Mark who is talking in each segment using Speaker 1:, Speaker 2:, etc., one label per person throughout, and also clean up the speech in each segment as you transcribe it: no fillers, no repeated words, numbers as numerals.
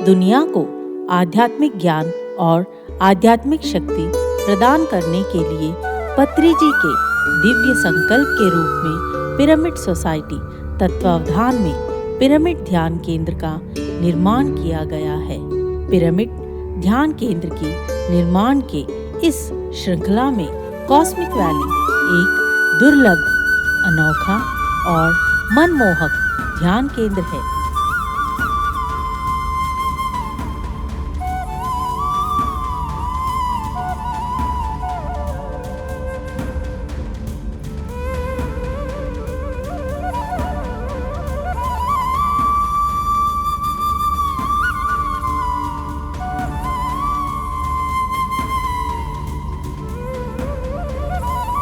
Speaker 1: दुनिया को आध्यात्मिक ज्ञान और आध्यात्मिक शक्ति प्रदान करने के लिए पत्री जी के दिव्य संकल्प के रूप में पिरामिड सोसाइटी तत्वावधान में पिरामिड ध्यान केंद्र का निर्माण किया गया है। पिरामिड ध्यान केंद्र की निर्माण के इस श्रृंखला में कॉस्मिक वैली एक दुर्लभ, अनोखा और मनमोहक ध्यान केंद्र है।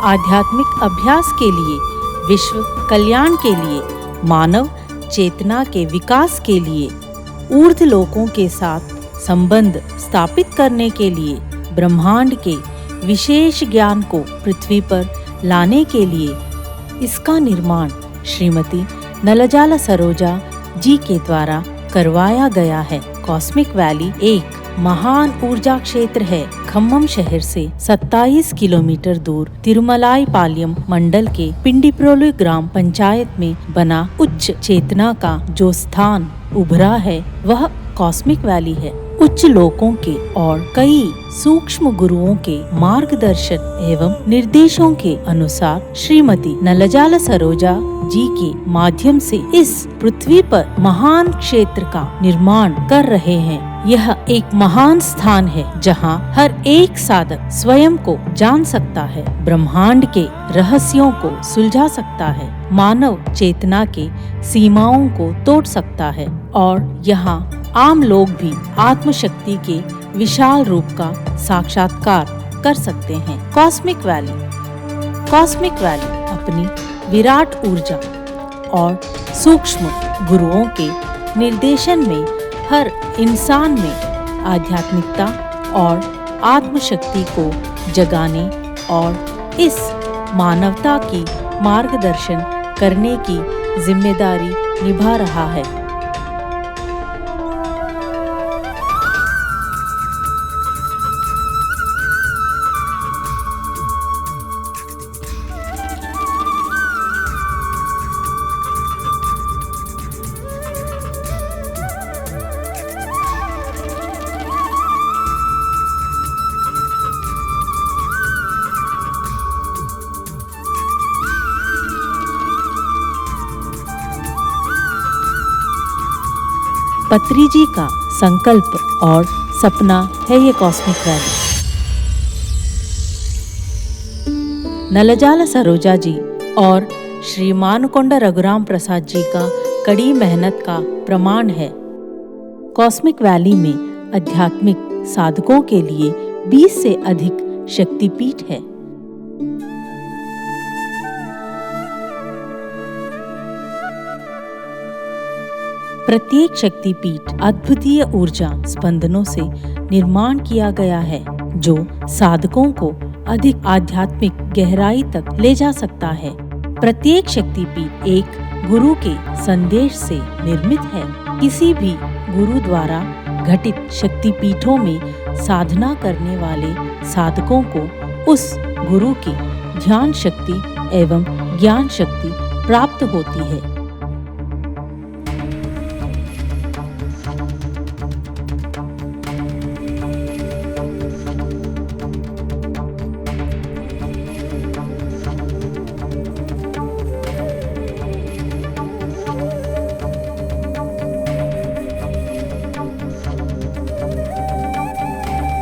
Speaker 1: आध्यात्मिक अभ्यास के लिए, विश्व कल्याण के लिए, मानव चेतना के विकास के लिए, ऊर्ध्व लोकों के साथ संबंध स्थापित करने के लिए, ब्रह्मांड के विशेष ज्ञान को पृथ्वी पर लाने के लिए इसका निर्माण श्रीमती नलजाला सरोजा जी के द्वारा करवाया गया है। कॉस्मिक वैली एक महान ऊर्जा क्षेत्र है। खम्मम शहर से 27 किलोमीटर दूर तिरुमलाई पालयम मंडल के पिंडीप्रोलु ग्राम पंचायत में बना उच्च चेतना का जो स्थान उभरा है वह कॉस्मिक वैली है। उच्च लोकों के और कई सूक्ष्म गुरुओं के मार्गदर्शन एवं निर्देशों के अनुसार श्रीमती नलजाला सरोजा जी के माध्यम से इस पृथ्वी पर महान क्षेत्र का निर्माण कर रहे हैं। यह एक महान स्थान है जहां हर एक साधक स्वयं को जान सकता है, ब्रह्मांड के रहस्यों को सुलझा सकता है, मानव चेतना के सीमाओं को तोड़ सकता है और यहाँ आम लोग भी आत्मशक्ति के विशाल रूप का साक्षात्कार कर सकते हैं। कॉस्मिक वैली अपनी विराट ऊर्जा और सूक्ष्म गुरुओं के निर्देशन में हर इंसान में आध्यात्मिकता और आत्मशक्ति को जगाने और इस मानवता की मार्गदर्शन करने की जिम्मेदारी निभा रहा है। पत्री जी का संकल्प और सपना है ये कॉस्मिक वैली। नलजाला सरोजा जी और श्री मानुकोंडा रघुराम प्रसाद जी का कड़ी मेहनत का प्रमाण है। कॉस्मिक वैली में आध्यात्मिक साधकों के लिए 20 से अधिक शक्तिपीठ है। प्रत्येक शक्तिपीठ अद्वितीय ऊर्जा स्पंदनों से निर्माण किया गया है जो साधकों को अधिक आध्यात्मिक गहराई तक ले जा सकता है। प्रत्येक शक्तिपीठ एक गुरु के संदेश से निर्मित है। किसी भी गुरु द्वारा घटित शक्तिपीठों में साधना करने वाले साधकों को उस गुरु की ध्यान शक्ति एवं ज्ञान शक्ति प्राप्त होती है।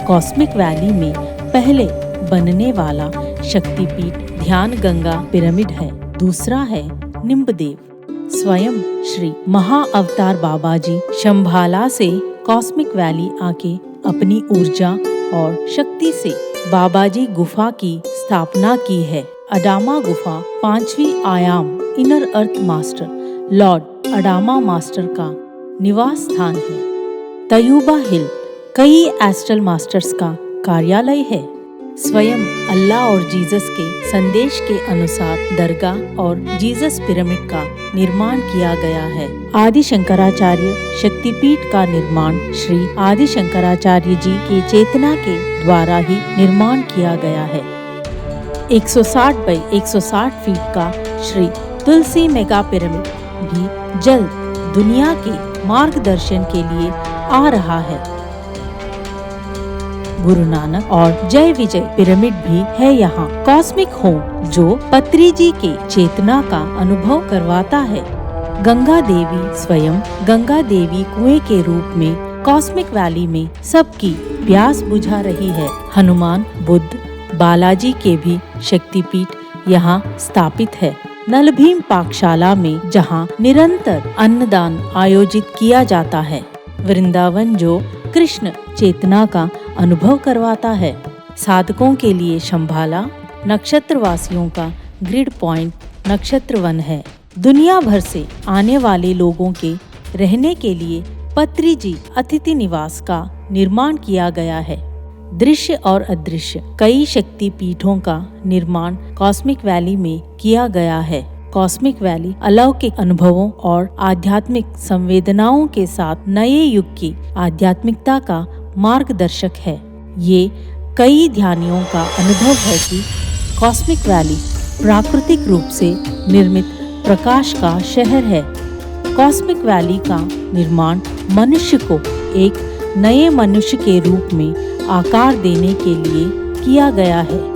Speaker 1: कॉस्मिक वैली में पहले बनने वाला शक्तिपीठ ध्यान गंगा पिरामिड है। दूसरा है निम्बदेव। स्वयं श्री महाअवतार बाबा जी शंभाला से कॉस्मिक वैली आके अपनी ऊर्जा और शक्ति से बाबा जी गुफा की स्थापना की है। अडामा गुफा 5वीं आयाम इनर अर्थ मास्टर लॉर्ड अडामा मास्टर का निवास स्थान है। तयूबा हिल कई एस्ट्रल मास्टर्स का कार्यालय है। स्वयं अल्लाह और जीसस के संदेश के अनुसार दरगाह और जीसस पिरामिड का निर्माण किया गया है। आदि शंकराचार्य शक्तिपीठ का निर्माण श्री आदि शंकराचार्य जी के चेतना के द्वारा ही निर्माण किया गया है। 160 बाई 160 फीट का श्री तुलसी मेगा पिरामिड भी जल्द दुनिया के मार्गदर्शन के लिए आ रहा है। गुरु नानक और जय विजय पिरामिड भी है यहाँ। कॉस्मिक होम जो पत्री जी के चेतना का अनुभव करवाता है। गंगा देवी स्वयं गंगा देवी कुएं के रूप में कॉस्मिक वैली में सबकी प्यास बुझा रही है। हनुमान, बुद्ध, बालाजी के भी शक्तिपीठ यहाँ स्थापित है। नलभीम पाकशाला में जहाँ निरंतर अन्नदान आयोजित किया जाता है। वृंदावन जो कृष्ण चेतना का अनुभव करवाता है। साधकों के लिए शंभाला नक्षत्रवासियों का ग्रिड पॉइंट नक्षत्र वन है। दुनिया भर से आने वाले लोगों के रहने के लिए पत्री जी अतिथि निवास का निर्माण किया गया है। दृश्य और अदृश्य कई शक्ति पीठों का निर्माण कॉस्मिक वैली में किया गया है। कॉस्मिक वैली अलौकिक अनुभवों और आध्यात्मिक संवेदनाओं के साथ नए युग की आध्यात्मिकता का मार्गदर्शक है। ये कई ध्यानियों का अनुभव है कि कॉस्मिक वैली प्राकृतिक रूप से निर्मित प्रकाश का शहर है। कॉस्मिक वैली का निर्माण मनुष्य को एक नए मनुष्य के रूप में आकार देने के लिए किया गया है।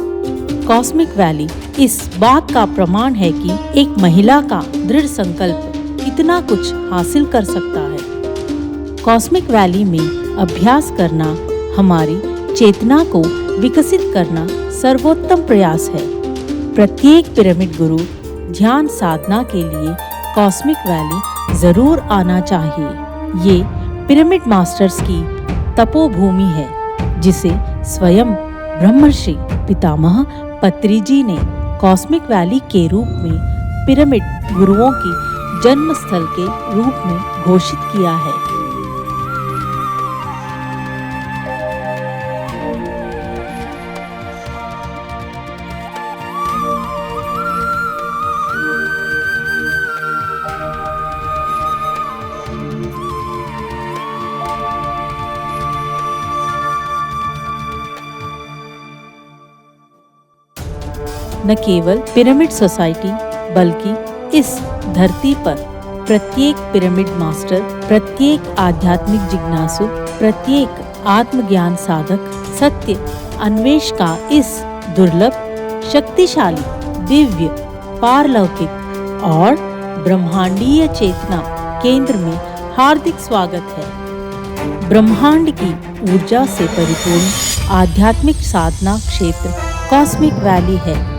Speaker 1: कॉस्मिक वैली इस बात का प्रमाण है कि एक महिला का दृढ़ संकल्प कितना कुछ हासिल कर सकता है। कॉस्मिक वैली में अभ्यास करना हमारी चेतना को विकसित करना सर्वोत्तम प्रयास है। प्रत्येक पिरामिड गुरु ध्यान साधना के लिए कॉस्मिक वैली जरूर आना चाहिए। ये पिरामिड मास्टर्स की तपोभूमि है जिसे स्वयं ब्रह्मर्षि पितामह पत्री जी ने कॉस्मिक वैली के रूप में पिरामिड गुरुओं की जन्म स्थल के रूप में घोषित किया है। न केवल पिरामिड सोसाइटी बल्कि इस धरती पर प्रत्येक पिरामिड मास्टर, प्रत्येक आध्यात्मिक जिज्ञासु, प्रत्येक आत्मज्ञान साधक सत्य अन्वेष का इस दुर्लभ, शक्तिशाली, दिव्य, पारलौकिक और ब्रह्मांडीय चेतना केंद्र में हार्दिक स्वागत है। ब्रह्मांड की ऊर्जा से परिपूर्ण आध्यात्मिक साधना क्षेत्र कॉस्मिक वैली है।